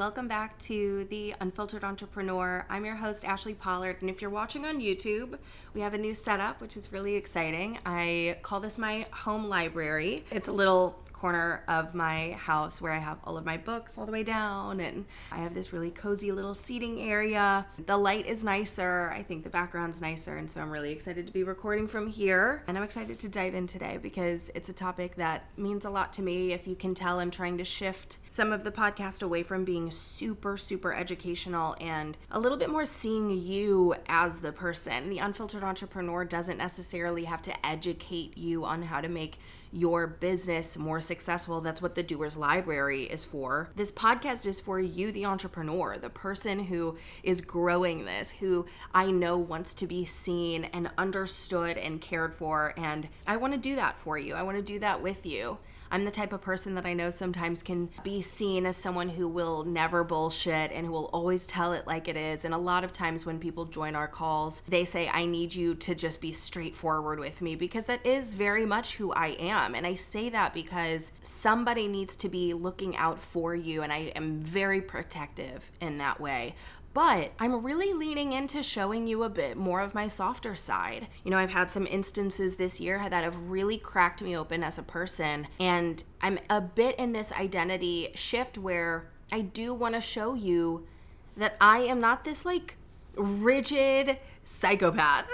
welcome back to the Unfiltered Entrepreneur. I'm your host, Ashli Pollard, and if you're watching on YouTube, we have a new setup, which is really exciting. I call this my home library. It's a little corner of my house where I have all of my books all the way down, and I have this really cozy little seating area. The light is nicer. I think the background's nicer, and so I'm really excited to be recording from here. And I'm excited to dive in today because it's a topic that means a lot to me. If you can tell, I'm trying to shift some of the podcast away from being super educational and a little bit more seeing you as the person. The Unfiltered Entrepreneur doesn't necessarily have to educate you on how to make your business more successful. That's what the Doer's Library is for. This podcast is for you, the entrepreneur, the person who is growing this, who I know wants to be seen and understood and cared for. And I want to do that for you. I want to do that with you. I'm the type of person that I know sometimes can be seen as someone who will never bullshit and who will always tell it like it is. And a lot of times when people join our calls, they say, I need you to just be straightforward with me, because that is very much who I am. And I say that because somebody needs to be looking out for you, and I am very protective in that way. But I'm really leaning into showing you a bit more of my softer side. You know, I've had some instances this year that have really cracked me open as a person, and I'm a bit in this identity shift where I do want to show you that I am not this rigid psychopath.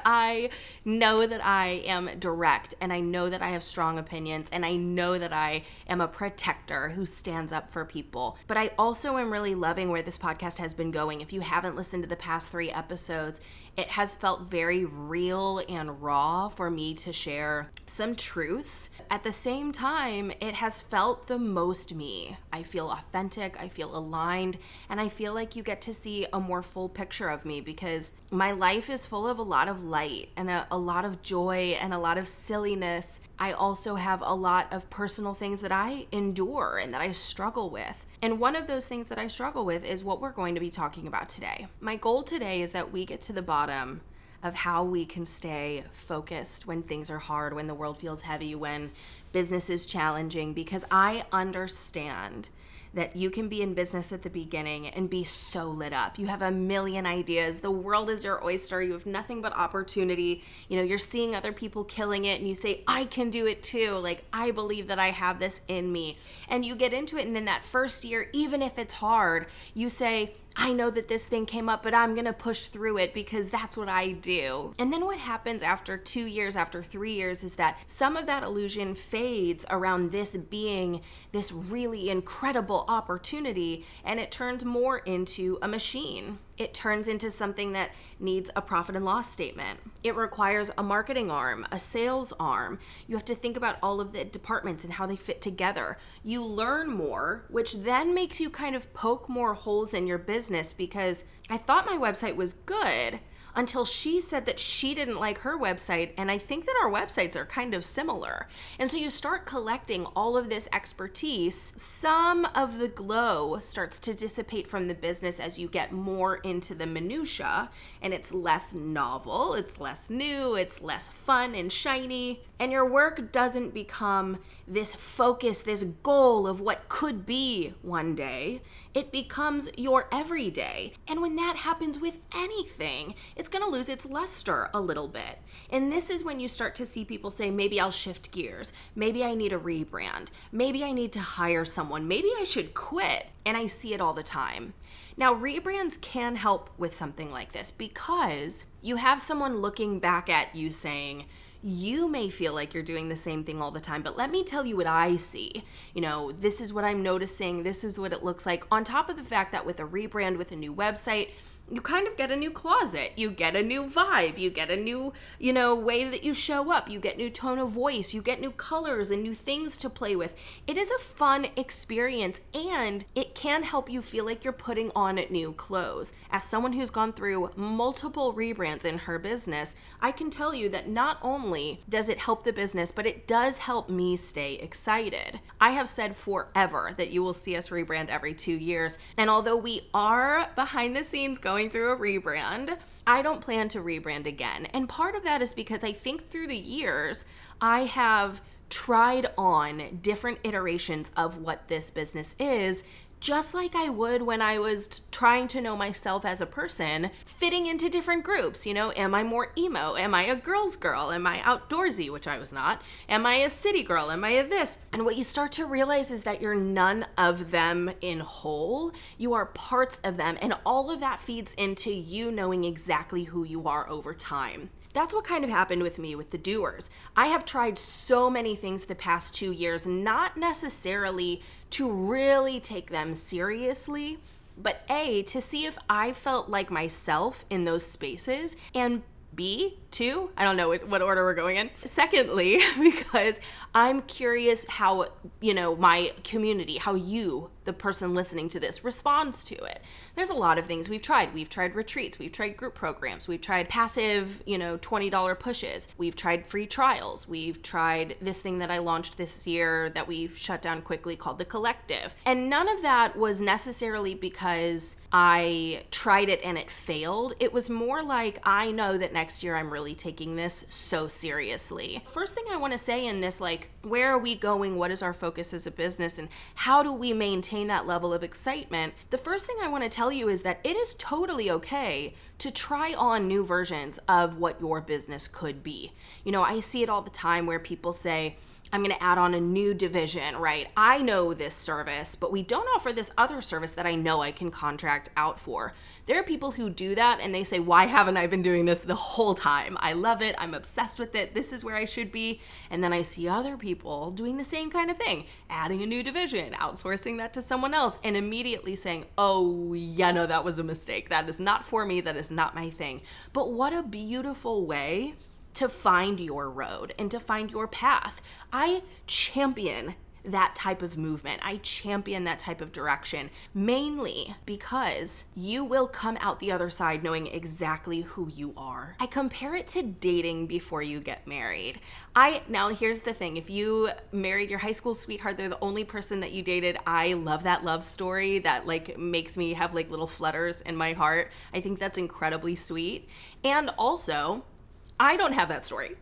I know that I am direct, and I know that I have strong opinions, and I know that I am a protector who stands up for people. But I also am really loving where this podcast has been going. If you haven't listened to the past 3 episodes, it has felt very real and raw for me to share some truths. At the same time, it has felt the most me. I feel authentic, I feel aligned, and I feel like you get to see a more full picture of me, because my life is full of a lot of light and a lot of joy and a lot of silliness. I also have a lot of personal things that I endure and that I struggle with. And one of those things that I struggle with is what we're going to be talking about today. My goal today is that we get to the bottom of how we can stay focused when things are hard, when the world feels heavy, when business is challenging, because I understand that you can be in business at the beginning and be so lit up. You have a million ideas. The world is your oyster. You have nothing but opportunity. You know, you're seeing other people killing it and you say, I can do it too. I believe that I have this in me. And you get into it, and in that first year, even if it's hard, you say, I know that this thing came up, but I'm going to push through it because that's what I do. And then what happens after 2 years, after 3 years, is that some of that illusion fades around this being this really incredible opportunity, and it turns more into a machine. It turns into something that needs a profit and loss statement. It requires a marketing arm, a sales arm. You have to think about all of the departments and how they fit together. You learn more, which then makes you kind of poke more holes in your business, because I thought my website was good until she said that she didn't like her website, and I think that our websites are kind of similar. And so you start collecting all of this expertise. Some of the glow starts to dissipate from the business as you get more into the minutia, and it's less novel, it's less new, it's less fun and shiny, and your work doesn't become this focus, this goal of what could be one day. It becomes your everyday. And when that happens with anything, it's going to lose its luster a little bit. And this is when you start to see people say, maybe I'll shift gears. Maybe I need a rebrand. Maybe I need to hire someone. Maybe I should quit. And I see it all the time. Now, rebrands can help with something like this, because you have someone looking back at you saying, you may feel like you're doing the same thing all the time, but let me tell you what I see. You know, this is what I'm noticing. This is what it looks like. On top of the fact that with a rebrand, with a new website, you kind of get a new closet. You get a new vibe. You get a new, way that you show up. You get new tone of voice. You get new colors and new things to play with. It is a fun experience, and it can help you feel like you're putting on new clothes. As someone who's gone through multiple rebrands in her business, I can tell you that not only does it help the business, but it does help me stay excited. I have said forever that you will see us rebrand every 2 years. And although we are behind the scenes going through a rebrand, I don't plan to rebrand again. And part of that is because I think through the years, I have tried on different iterations of what this business is just like I would when I was trying to know myself as a person, fitting into different groups. Am I more emo? Am I a girl's girl? Am I outdoorsy, which I was not? Am I a city girl? Am I a this? And what you start to realize is that you're none of them in whole. You are parts of them, and all of that feeds into you knowing exactly who you are over time. That's what kind of happened with me with the doers. I have tried so many things the past 2 years, not necessarily to really take them seriously, but A, to see if I felt like myself in those spaces, and B, two, I don't know what order we're going in. Secondly, because I'm curious how, my community, how you, the person listening to this, responds to it. There's a lot of things we've tried. We've tried retreats. We've tried group programs. We've tried passive, $20 pushes. We've tried free trials. We've tried this thing that I launched this year that we shut down quickly called The Collective. And none of that was necessarily because I tried it and it failed. It was more like, I know that next year I'm really taking this so seriously. First thing I want to say in this, where are we going? What is our focus as a business? And how do we maintain that level of excitement? The first thing I want to tell you is that it is totally okay to try on new versions of what your business could be. I see it all the time where people say, I'm going to add on a new division, right? I know this service, but we don't offer this other service that I know I can contract out for. There are people who do that and they say, why haven't I been doing this the whole time? I love it. I'm obsessed with it. This is where I should be. And then I see other people doing the same kind of thing, adding a new division, outsourcing that to someone else, and immediately saying, oh, yeah, no, that was a mistake. That is not for me. That is not my thing. But what a beautiful way to find your road and to find your path. I champion that type of movement. I champion that type of direction, mainly because you will come out the other side knowing exactly who you are. I compare it to dating before you get married. Now here's the thing. If you married your high school sweetheart, they're the only person that you dated. I love that love story that makes me have little flutters in my heart. I think that's incredibly sweet. And also, I don't have that story.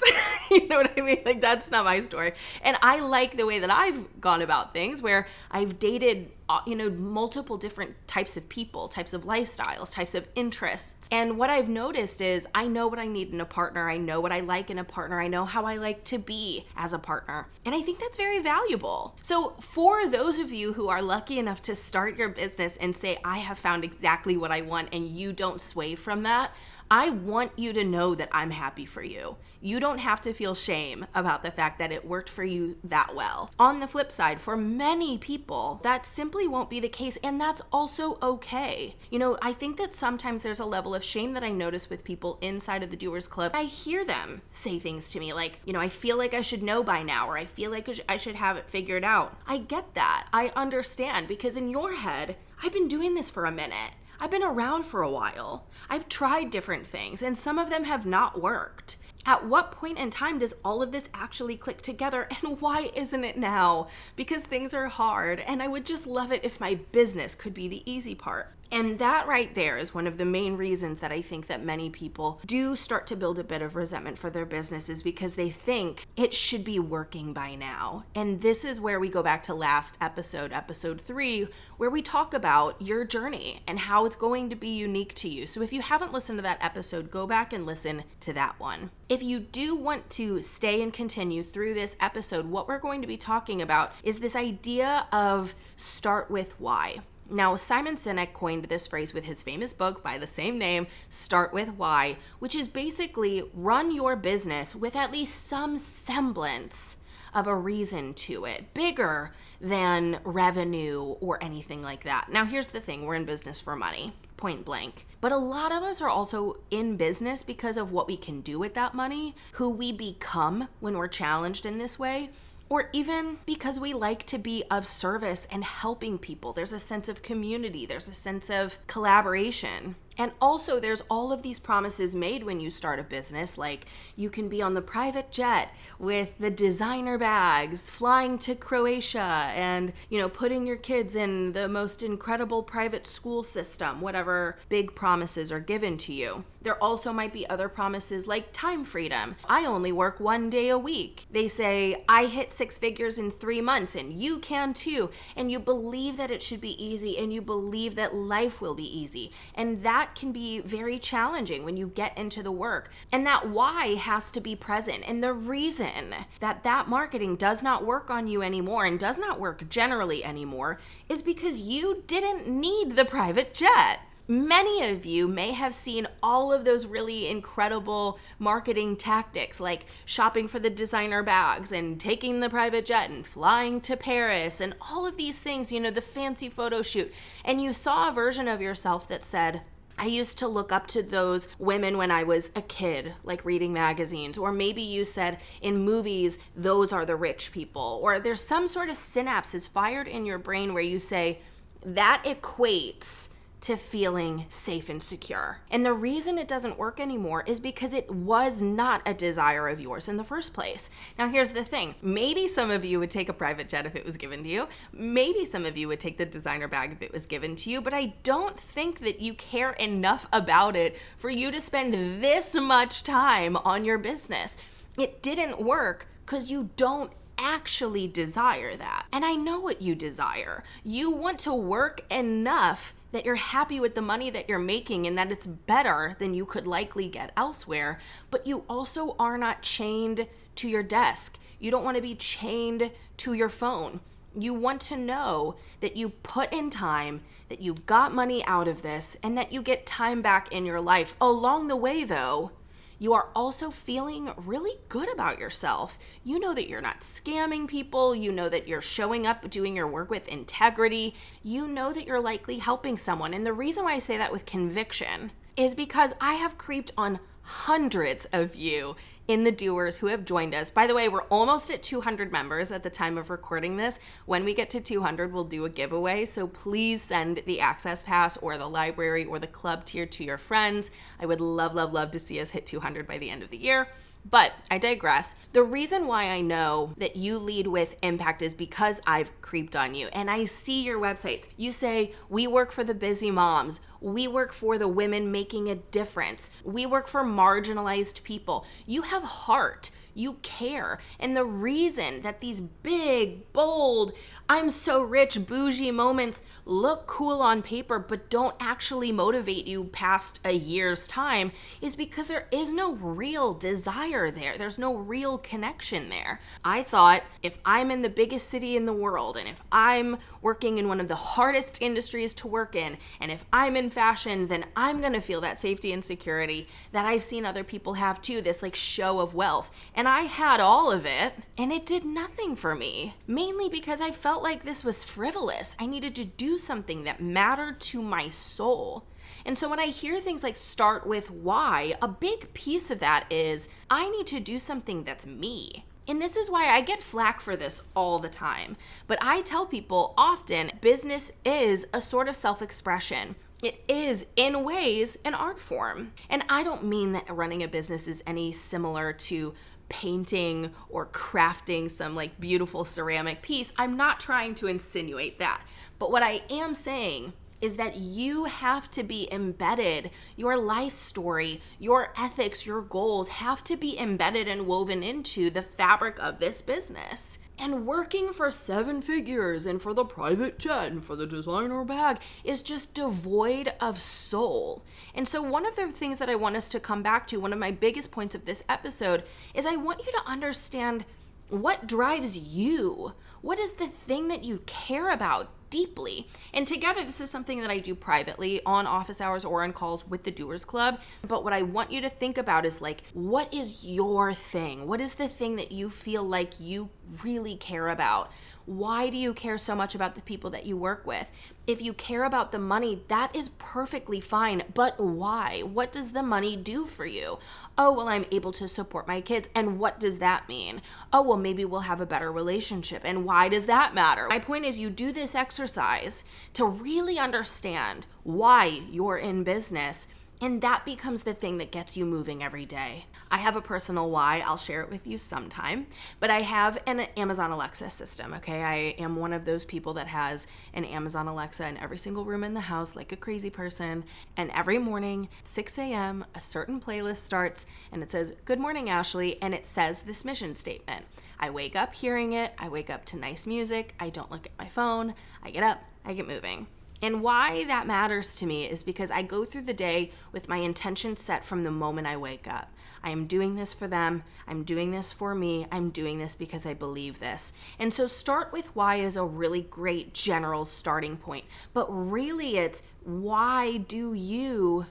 You know what I mean? That's not my story. And I like the way that I've gone about things where I've dated, multiple different types of people, types of lifestyles, types of interests. And what I've noticed is I know what I need in a partner. I know what I like in a partner. I know how I like to be as a partner. And I think that's very valuable. So for those of you who are lucky enough to start your business and say, I have found exactly what I want, and you don't sway from that, I want you to know that I'm happy for you. You don't have to feel shame about the fact that it worked for you that well. On the flip side, for many people, that simply won't be the case, and that's also okay. I think that sometimes there's a level of shame that I notice with people inside of the Doers Club. I hear them say things to me like, I feel like I should know by now, or I feel like I should have it figured out. I get that. I understand, because in your head, I've been doing this for a minute. I've been around for a while. I've tried different things, and some of them have not worked. At what point in time does all of this actually click together, and why isn't it now? Because things are hard, and I would just love it if my business could be the easy part. And that right there is one of the main reasons that I think that many people do start to build a bit of resentment for their businesses, because they think it should be working by now. And this is where we go back to last episode 3, where we talk about your journey and how it's going to be unique to you. So if you haven't listened to that episode, go back and listen to that one. If you do want to stay and continue through this episode, what we're going to be talking about is this idea of start with why. Now, Simon Sinek coined this phrase with his famous book by the same name, Start With Why, which is basically run your business with at least some semblance of a reason to it, bigger than revenue or anything like that. Now, here's the thing. We're in business for money, point blank. But a lot of us are also in business because of what we can do with that money, who we become when we're challenged in this way, or even because we like to be of service and helping people. There's a sense of community. There's a sense of collaboration. And also there's all of these promises made when you start a business, like you can be on the private jet with the designer bags, flying to Croatia and, putting your kids in the most incredible private school system, whatever big promises are given to you. There also might be other promises like time freedom. I only work 1 day a week. They say, I hit 6 figures in 3 months and you can too. And you believe that it should be easy and you believe that life will be easy. And that can be very challenging when you get into the work. And that why has to be present. And the reason that marketing does not work on you anymore and does not work generally anymore is because you didn't need the private jet. Many of you may have seen all of those really incredible marketing tactics like shopping for the designer bags and taking the private jet and flying to Paris and all of these things, the fancy photo shoot. And you saw a version of yourself that said, I used to look up to those women when I was a kid, like reading magazines. Or maybe you said in movies, those are the rich people. Or there's some sort of synapses fired in your brain where you say, that equates to feeling safe and secure. And the reason it doesn't work anymore is because it was not a desire of yours in the first place. Now, here's the thing. Maybe some of you would take a private jet if it was given to you. Maybe some of you would take the designer bag if it was given to you, but I don't think that you care enough about it for you to spend this much time on your business. It didn't work because you don't actually desire that. And I know what you desire. You want to work enough that you're happy with the money that you're making and that it's better than you could likely get elsewhere, but you also are not chained to your desk. You don't want to be chained to your phone. You want to know that you put in time, that you got money out of this, and that you get time back in your life. Along the way, though, you are also feeling really good about yourself. You know that you're not scamming people. You know that you're showing up, doing your work with integrity. You know that you're likely helping someone. And the reason why I say that with conviction is because I have creeped on hundreds of you in the doers who have joined us. By the way, we're almost at 200 members at the time of recording this. When we get to 200, we'll do a giveaway. So please send the Access Pass or the library or the club tier to your friends. I would love, love, love to see us hit 200 by the end of the year. But I digress. The reason why I know that you lead with impact is because I've creeped on you and I see your websites. You say, we work for the busy moms. We work for the women making a difference. We work for marginalized people. You have heart. You care. And the reason that these big, bold, I'm so rich, bougie moments look cool on paper but don't actually motivate you past a year's time is because there is no real desire there. There's no real connection there. I thought if I'm in the biggest city in the world and if I'm working in one of the hardest industries to work in and if I'm in fashion, then I'm going to feel that safety and security that I've seen other people have too, this like show of wealth. And I had all of it and it did nothing for me, mainly because I felt like this was frivolous. I needed to do something that mattered to my soul. And so when I hear things like start with why, a big piece of that is I need to do something that's me. And this is why I get flack for this all the time. But I tell people often business is a sort of self-expression. It is, in ways, an art form. And I don't mean that running a business is any similar to painting or crafting some like beautiful ceramic piece. I'm not trying to insinuate that. But what I am saying is that you have to be embedded. Your life story, your ethics, your goals have to be embedded and woven into the fabric of this business. And working for 7 figures and for the private jet and for the designer bag is just devoid of soul. And so one of the things that I want us to come back to, one of my biggest points of this episode, is I want you to understand what drives you. What is the thing that you care about deeply? And together, this is something that I do privately on office hours or on calls with the Doers Club. But what I want you to think about is like, what is your thing? What is the thing that you feel like you really care about? Why do you care so much about the people that you work with? If you care about the money, that is perfectly fine, but why? What does the money do for you? Oh, well, I'm able to support my kids. And what does that mean? Oh, well, maybe we'll have a better relationship. And why does that matter? My point is, you do this exercise to really understand why you're in business, and that becomes the thing that gets you moving every day. I have a personal why. I'll share it with you sometime. But I have an Amazon Alexa system, okay? I am one of those people that has an Amazon Alexa in every single room in the house like a crazy person. And every morning, 6 a.m., a certain playlist starts and it says, "Good morning, Ashli," and it says this mission statement. I wake up hearing it. I wake up to nice music. I don't look at my phone. I get up. I get moving. And why that matters to me is because I go through the day with my intention set from the moment I wake up. I am doing this for them. I'm doing this for me. I'm doing this because I believe this. And so start with why is a really great general starting point. But really it's what do you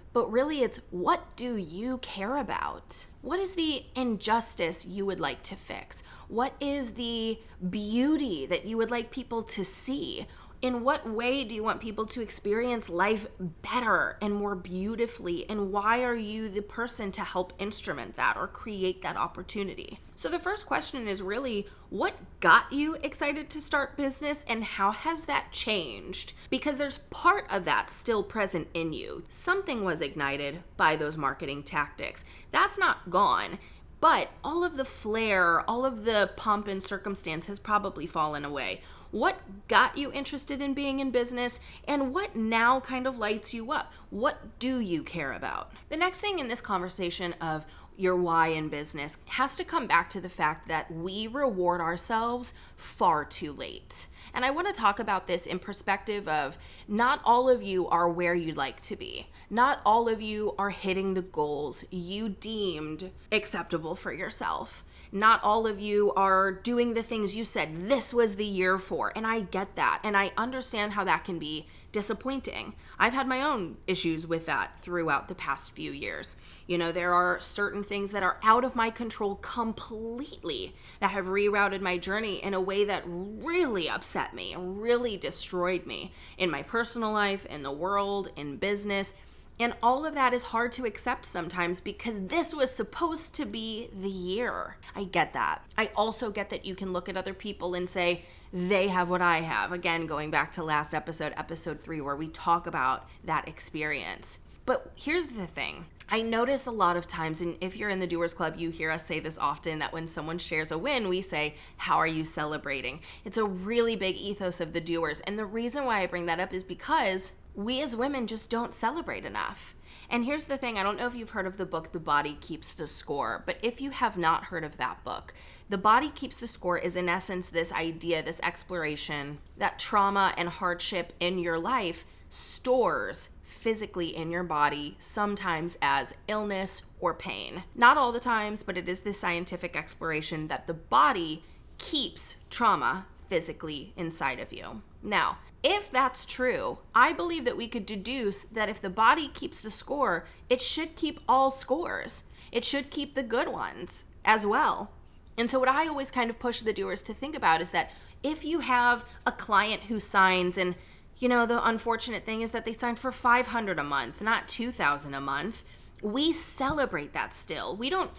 care about? What is the injustice you would like to fix? What is the beauty that you would like people to see? In what way do you want people to experience life better and more beautifully? And why are you the person to help instrument that or create that opportunity? So the first question is really, what got you excited to start business and how has that changed? Because there's part of that still present in you. Something was ignited by those marketing tactics. That's not gone. But all of the flair, all of the pomp and circumstance has probably fallen away. What got you interested in being in business and what now kind of lights you up? What do you care about? The next thing in this conversation of your why in business has to come back to the fact that we reward ourselves far too late. And I want to talk about this in perspective of not all of you are where you'd like to be. Not all of you are hitting the goals you deemed acceptable for yourself. Not all of you are doing the things you said this was the year for. And I get that. And I understand how that can be disappointing. I've had my own issues with that throughout the past few years. You know, there are certain things that are out of my control completely that have rerouted my journey in a way that really upset me, really destroyed me in my personal life, in the world, in business. And all of that is hard to accept sometimes because this was supposed to be the year. I get that. I also get that you can look at other people and say, they have what I have. Again, going back to last episode 3, where we talk about that experience. But here's the thing. I notice a lot of times, and if you're in the Doers Club, you hear us say this often, that when someone shares a win, we say, how are you celebrating? It's a really big ethos of the doers. And the reason why I bring that up is because we as women just don't celebrate enough. And here's the thing, I don't know if you've heard of the book, The Body Keeps the Score, but if you have not heard of that book, The Body Keeps the Score is in essence this idea, this exploration that trauma and hardship in your life stores physically in your body, sometimes as illness or pain. Not all the times, but it is this scientific exploration that the body keeps trauma physically inside of you. Now, if that's true, I believe that we could deduce that if the body keeps the score, it should keep all scores. It should keep the good ones as well. And so what I always kind of push the doers to think about is that if you have a client who signs, and you know, the unfortunate thing is that they signed for $500 a month, not $2,000 a month. We celebrate that still. We don't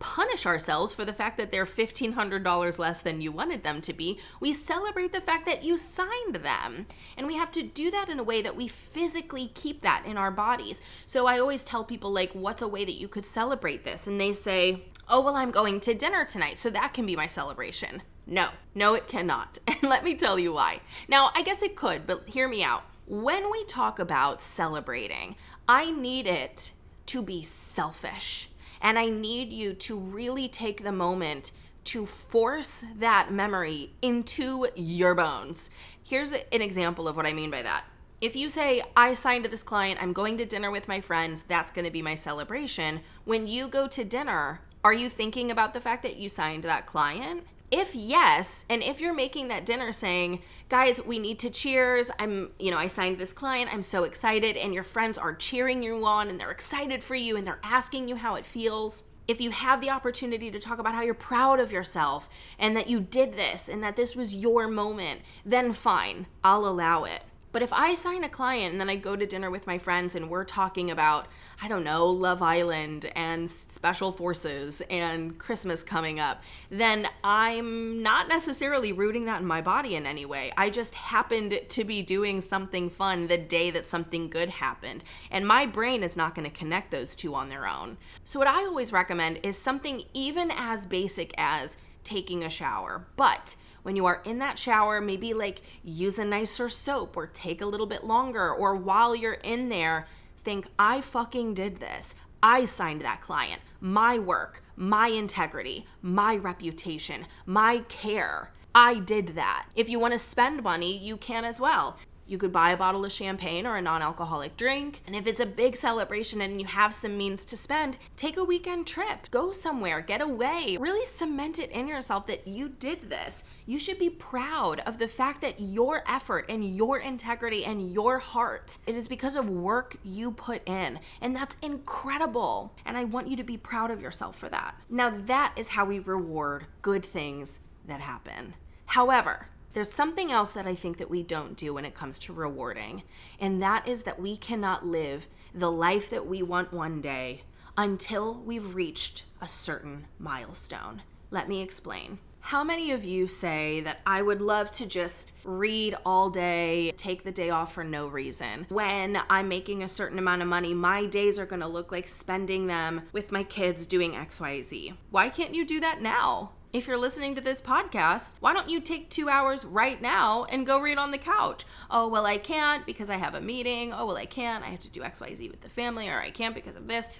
punish ourselves for the fact that they're $1,500 less than you wanted them to be. We celebrate the fact that you signed them. And we have to do that in a way that we physically keep that in our bodies. So I always tell people, like, what's a way that you could celebrate this? And they say, oh, well, I'm going to dinner tonight, so that can be my celebration. No, it cannot. And let me tell you why. Now, I guess it could, but hear me out. When we talk about celebrating, I need it to be selfish. And I need you to really take the moment to force that memory into your bones. Here's an example of what I mean by that. If you say, I signed to this client, I'm going to dinner with my friends, that's going to be my celebration. When you go to dinner, are you thinking about the fact that you signed that client? If yes, and if you're making that dinner saying, guys, we need to cheers, I signed this client, I'm so excited, and your friends are cheering you on and they're excited for you and they're asking you how it feels. If you have the opportunity to talk about how you're proud of yourself and that you did this and that this was your moment, then fine, I'll allow it. But if I sign a client and then I go to dinner with my friends and we're talking about, I don't know, Love Island and Special Forces and Christmas coming up, then I'm not necessarily rooting that in my body in any way. I just happened to be doing something fun the day that something good happened. And my brain is not going to connect those two on their own. So what I always recommend is something even as basic as taking a shower. But when you are in that shower, maybe like use a nicer soap or take a little bit longer, or while you're in there, think, I fucking did this. I signed that client. My work, my integrity, my reputation, my care. I did that. If you want to spend money, you can as well. You could buy a bottle of champagne or a non-alcoholic drink. And if it's a big celebration and you have some means to spend, take a weekend trip. Go somewhere, get away. Really cement it in yourself that you did this. You should be proud of the fact that your effort and your integrity and your heart, it is because of work you put in. And that's incredible. And I want you to be proud of yourself for that. Now that is how we reward good things that happen. However, there's something else that I think that we don't do when it comes to rewarding, and that is that we cannot live the life that we want one day until we've reached a certain milestone. Let me explain. How many of you say that I would love to just read all day, take the day off for no reason? When I'm making a certain amount of money, my days are going to look like spending them with my kids doing XYZ. Why can't you do that now? If you're listening to this podcast, why don't you take 2 hours right now and go read on the couch? Oh, well, I can't because I have a meeting. Oh, well, I can't. I have to do XYZ with the family, or I can't because of this.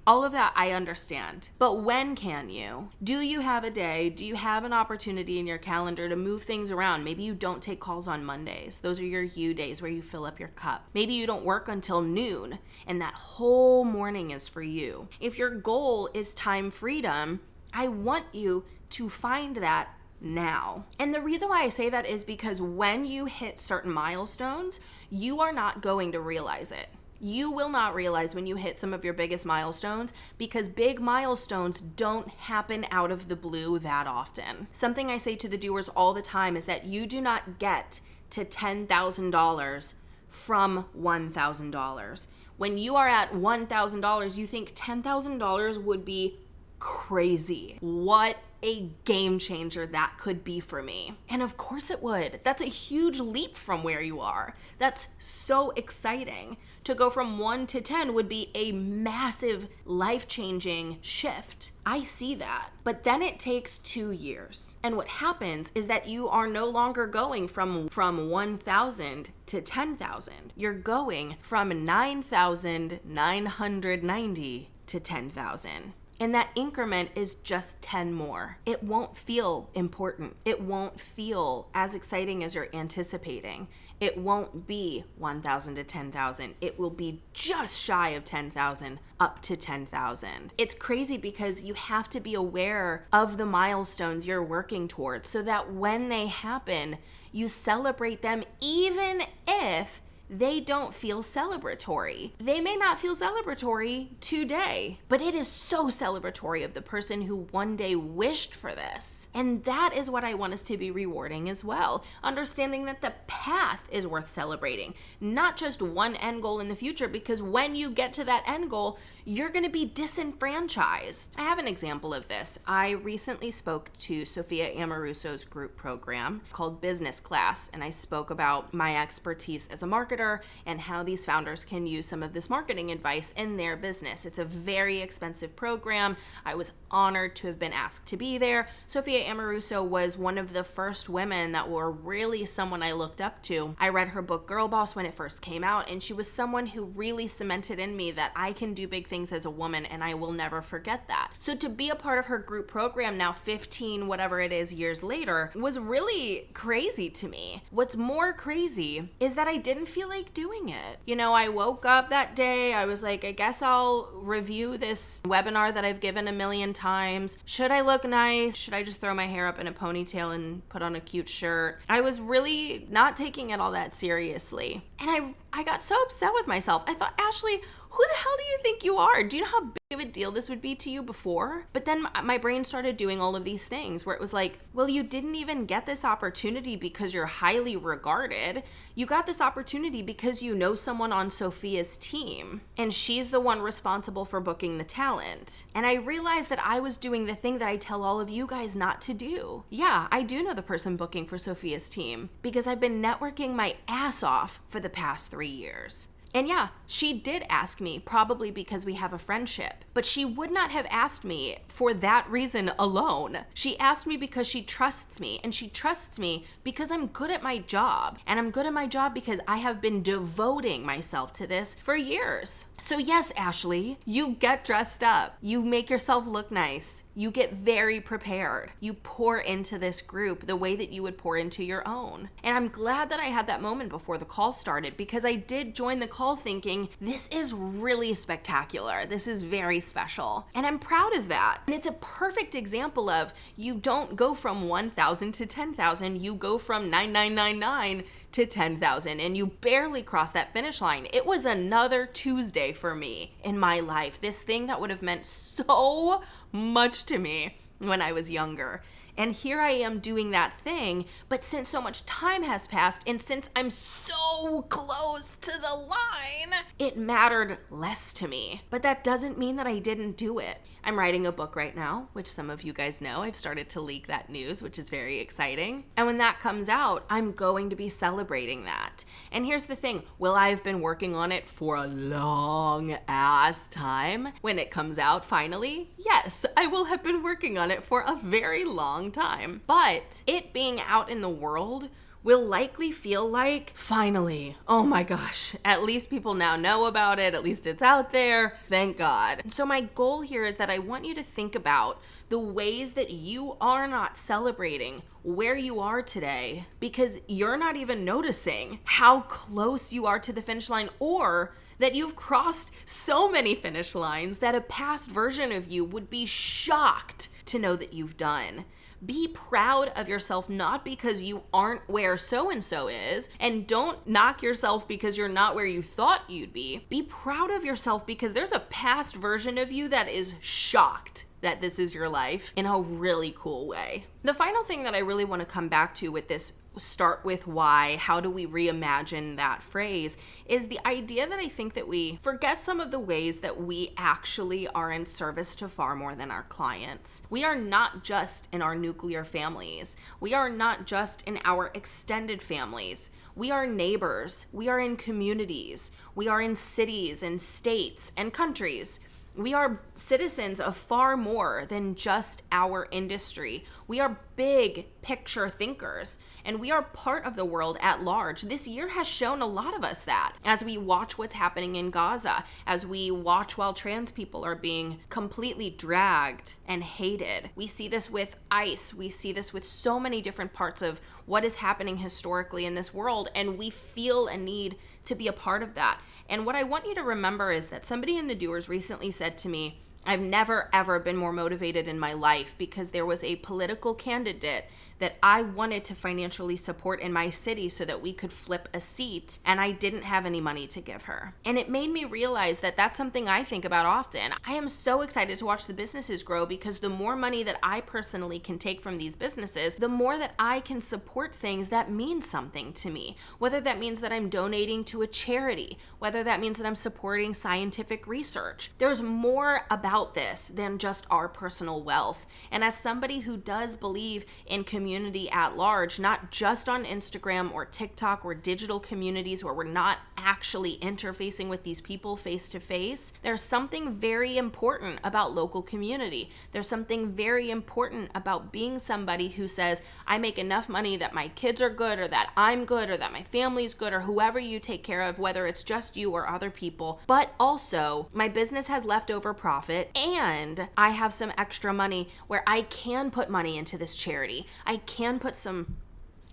All of that I understand. But when can you? Do you have a day? Do you have an opportunity in your calendar to move things around? Maybe you don't take calls on Mondays. Those are your you days where you fill up your cup. Maybe you don't work until noon and that whole morning is for you. If your goal is time freedom, I want you to find that now. And the reason why I say that is because when you hit certain milestones, you are not going to realize it. You will not realize when you hit some of your biggest milestones, because big milestones don't happen out of the blue that often. Something I say to the doers all the time is that you do not get to $10,000 from $1,000. When you are at $1,000, you think $10,000 would be crazy. What a game changer that could be for me. And of course it would. That's a huge leap from where you are. That's so exciting. To go from 1 to 10 would be a massive life-changing shift. I see that. But then it takes 2 years. And what happens is that you are no longer going from 1,000 to 10,000. You're going from 9,990 to 10,000. And that increment is just 10 more. It won't feel important. It won't feel as exciting as you're anticipating. It won't be 1,000 to 10,000. It will be just shy of 10,000 up to 10,000. It's crazy because you have to be aware of the milestones you're working towards so that when they happen, you celebrate them even if they don't feel celebratory. They may not feel celebratory today, but it is so celebratory of the person who one day wished for this. And that is what I want us to be rewarding as well. Understanding that the path is worth celebrating, not just one end goal in the future, because when you get to that end goal, you're going to be disenfranchised. I have an example of this. I recently spoke to Sophia Amoruso's group program called Business Class, and I spoke about my expertise as a marketer and how these founders can use some of this marketing advice in their business. It's a very expensive program. I was honored to have been asked to be there. Sophia Amoruso was one of the first women that were really someone I looked up to. I read her book Girl Boss when it first came out, and she was someone who really cemented in me that I can do big things as a woman, and I will never forget that. So to be a part of her group program now 15 whatever it is years later was really crazy to me. What's more crazy is that I didn't feel like doing it. You know, I woke up that day, I was like, I guess I'll review this webinar that I've given a million times. Should I look nice? Should I just throw my hair up in a ponytail and put on a cute shirt? I was really not taking it all that seriously. And I got so upset with myself. I thought, Ashli, who the hell do you think you are? Do you know how big of a deal this would be to you before? But then my brain started doing all of these things where it was like, well, you didn't even get this opportunity because you're highly regarded. You got this opportunity because you know someone on Sophia's team, and she's the one responsible for booking the talent. And I realized that I was doing the thing that I tell all of you guys not to do. Yeah, I do know the person booking for Sophia's team because I've been networking my ass off for the past 3 years. And yeah, she did ask me, probably because we have a friendship, but she would not have asked me for that reason alone. She asked me because she trusts me, and she trusts me because I'm good at my job, and I'm good at my job because I have been devoting myself to this for years. So yes, Ashli, you get dressed up, you make yourself look nice, you get very prepared, you pour into this group the way that you would pour into your own. And I'm glad that I had that moment before the call started, because I did join the call thinking, this is really spectacular. This is very special. And I'm proud of that. And it's a perfect example of, you don't go from 1,000 to 10,000, you go from 9,999 to 10,000, and you barely cross that finish line. It was another Tuesday for me in my life. This thing that would have meant so much to me when I was younger. And here I am doing that thing, but since so much time has passed, and since I'm so close to the line, it mattered less to me. But that doesn't mean that I didn't do it. I'm writing a book right now, which some of you guys know. I've started to leak that news, which is very exciting. And when that comes out, I'm going to be celebrating that. And here's the thing, will I have been working on it for a long ass time when it comes out finally? Yes, I will have been working on it for a very long time. But it being out in the world will likely feel like, finally, oh my gosh, at least people now know about it, at least it's out there, thank God. So my goal here is that I want you to think about the ways that you are not celebrating where you are today because you're not even noticing how close you are to the finish line, or that you've crossed so many finish lines that a past version of you would be shocked to know that you've done. Be proud of yourself, not because you aren't where so-and-so is, and don't knock yourself because you're not where you thought you'd be. Be proud of yourself because there's a past version of you that is shocked that this is your life in a really cool way. The final thing that I really want to come back to with this start with why, how do we reimagine that phrase, is the idea that I think that we forget some of the ways that we actually are in service to far more than our clients. We are not just in our nuclear families. We are not just in our extended families. We are neighbors. We are in communities. We are in cities and states and countries. We are citizens of far more than just our industry. We are big picture thinkers, and we are part of the world at large. This year has shown a lot of us that as we watch what's happening in Gaza, as we watch while trans people are being completely dragged and hated. We see this with ICE. We see this with so many different parts of what is happening historically in this world, and we feel a need to be a part of that. And what I want you to remember is that somebody in the Doers recently said to me, I've never ever been more motivated in my life because there was a political candidate that I wanted to financially support in my city so that we could flip a seat, and I didn't have any money to give her. And it made me realize that that's something I think about often. I am so excited to watch the businesses grow because the more money that I personally can take from these businesses, the more that I can support things that mean something to me. Whether that means that I'm donating to a charity, whether that means that I'm supporting scientific research. There's more about this than just our personal wealth. And as somebody who does believe in community at large, not just on Instagram or TikTok or digital communities where we're not actually interfacing with these people face to face, there's something very important about local community. There's something very important about being somebody who says, I make enough money that my kids are good, or that I'm good, or that my family's good, or whoever you take care of, whether it's just you or other people, but also my business has leftover profit and I have some extra money where I can put money into this charity. I can put some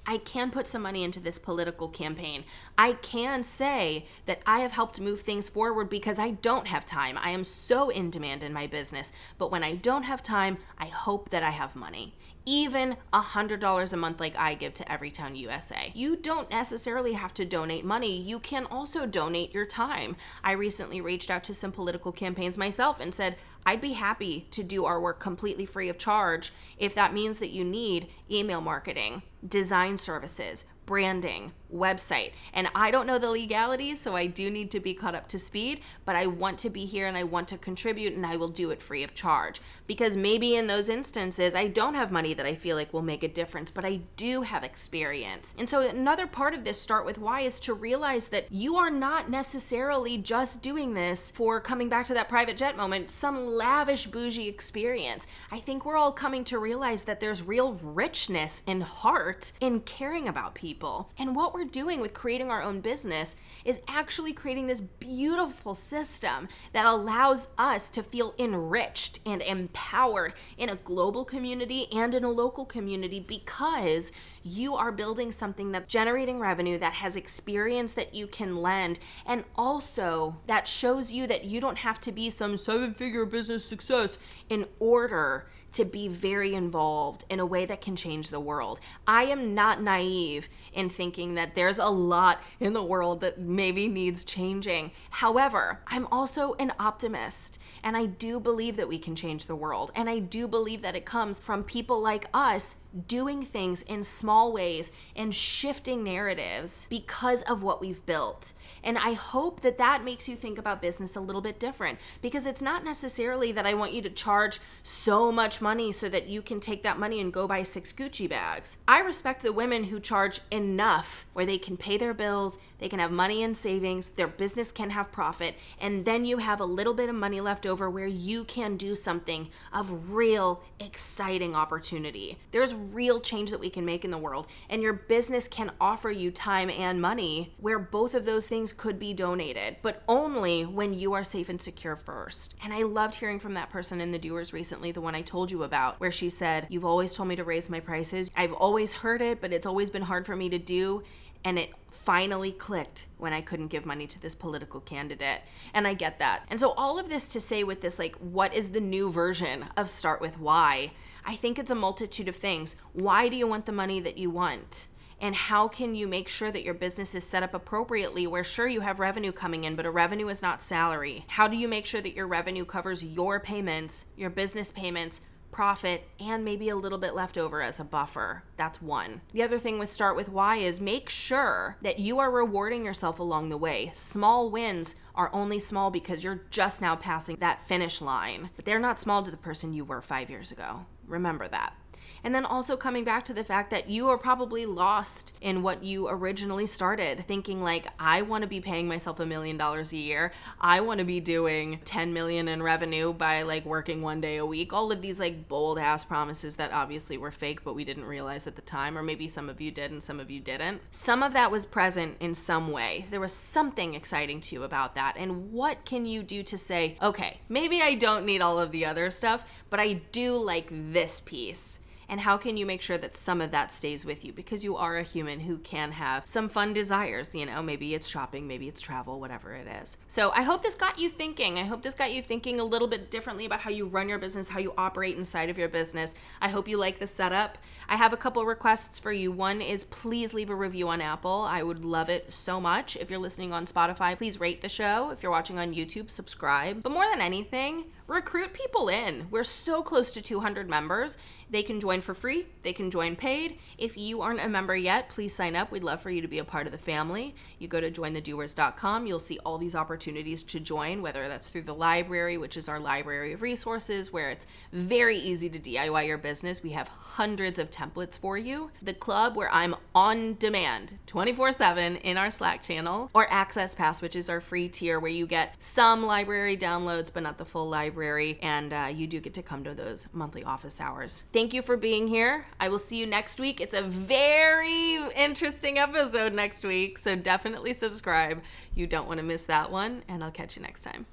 I can put some money into this political campaign. I can say that I have helped move things forward because I don't have time. I am so in demand in my business. But when I don't have time, I hope that I have money. Even $100 a month like I give to Everytown USA. You don't necessarily have to donate money. You can also donate your time. I recently reached out to some political campaigns myself and said, I'd be happy to do our work completely free of charge if that means that you need email marketing, design services, branding, website. And I don't know the legalities, so I do need to be caught up to speed, but I want to be here and I want to contribute, and I will do it free of charge. Because maybe in those instances, I don't have money that I feel like will make a difference, but I do have experience. And so another part of this Start With Why is to realize that you are not necessarily just doing this for, coming back to that private jet moment, some lavish bougie experience. I think we're all coming to realize that there's real richness in heart in caring about people. And what we're doing with creating our own business is actually creating this beautiful system that allows us to feel enriched and empowered in a global community and in a local community, because you are building something that's generating revenue, that has experience that you can lend, and also that shows you that you don't have to be some 7-figure business success in order to be very involved in a way that can change the world. I am not naive in thinking that there's a lot in the world that maybe needs changing. However, I'm also an optimist, and I do believe that we can change the world. And I do believe that it comes from people like us doing things in small ways and shifting narratives because of what we've built. And I hope that that makes you think about business a little bit different, because it's not necessarily that I want you to charge so much money so that you can take that money and go buy 6 Gucci bags. I respect the women who charge enough where they can pay their bills, they can have money in savings, their business can have profit, and then you have a little bit of money left over where you can do something of real exciting opportunity. There's real change that we can make in the world, and your business can offer you time and money where both of those things could be donated, but only when you are safe and secure first. And I loved hearing from that person in the Doers recently, the one I told you about, where she said, "You've always told me to raise my prices. I've always heard it, but it's always been hard for me to do. And it finally clicked when I couldn't give money to this political candidate." And I get that. And so all of this to say with this, like, what is the new version of Start With Why? I think it's a multitude of things. Why do you want the money that you want? And how can you make sure that your business is set up appropriately where, sure, you have revenue coming in, but a revenue is not salary? How do you make sure that your revenue covers your payments, your business payments, profit, and maybe a little bit left over as a buffer? That's one. The other thing with Start With Why is make sure that you are rewarding yourself along the way. Small wins are only small because you're just now passing that finish line, but they're not small to the person you were 5 years ago. Remember that. And then also coming back to the fact that you are probably lost in what you originally started, thinking like, I want to be paying myself $1 million a year. I want to be doing 10 million in revenue by like working 1 day a week. All of these like bold ass promises that obviously were fake, but we didn't realize at the time, or maybe some of you did and some of you didn't. Some of that was present in some way. There was something exciting to you about that. And what can you do to say, okay, maybe I don't need all of the other stuff, but I do like this piece. And how can you make sure that some of that stays with you? Because you are a human who can have some fun desires, you know, maybe it's shopping, maybe it's travel, whatever it is. So I hope this got you thinking. I hope this got you thinking a little bit differently about how you run your business, how you operate inside of your business. I hope you like the setup. I have a couple requests for you. One is please leave a review on Apple. I would love it so much. If you're listening on Spotify, please rate the show. If you're watching on YouTube, subscribe. But more than anything, recruit people in. We're so close to 200 members. They can join for free. They can join paid. If you aren't a member yet, please sign up. We'd love for you to be a part of the family. You go to jointhedoers.com. You'll see all these opportunities to join, whether that's through the library, which is our library of resources, where it's very easy to DIY your business. We have hundreds of templates for you. The club, where I'm on demand 24/7 in our Slack channel, or Access Pass, which is our free tier where you get some library downloads, but not the full library. And you do get to come to those monthly office hours. Thank you for being here. I will see you next week. It's a very interesting episode next week, so definitely subscribe. You don't want to miss that one, and I'll catch you next time.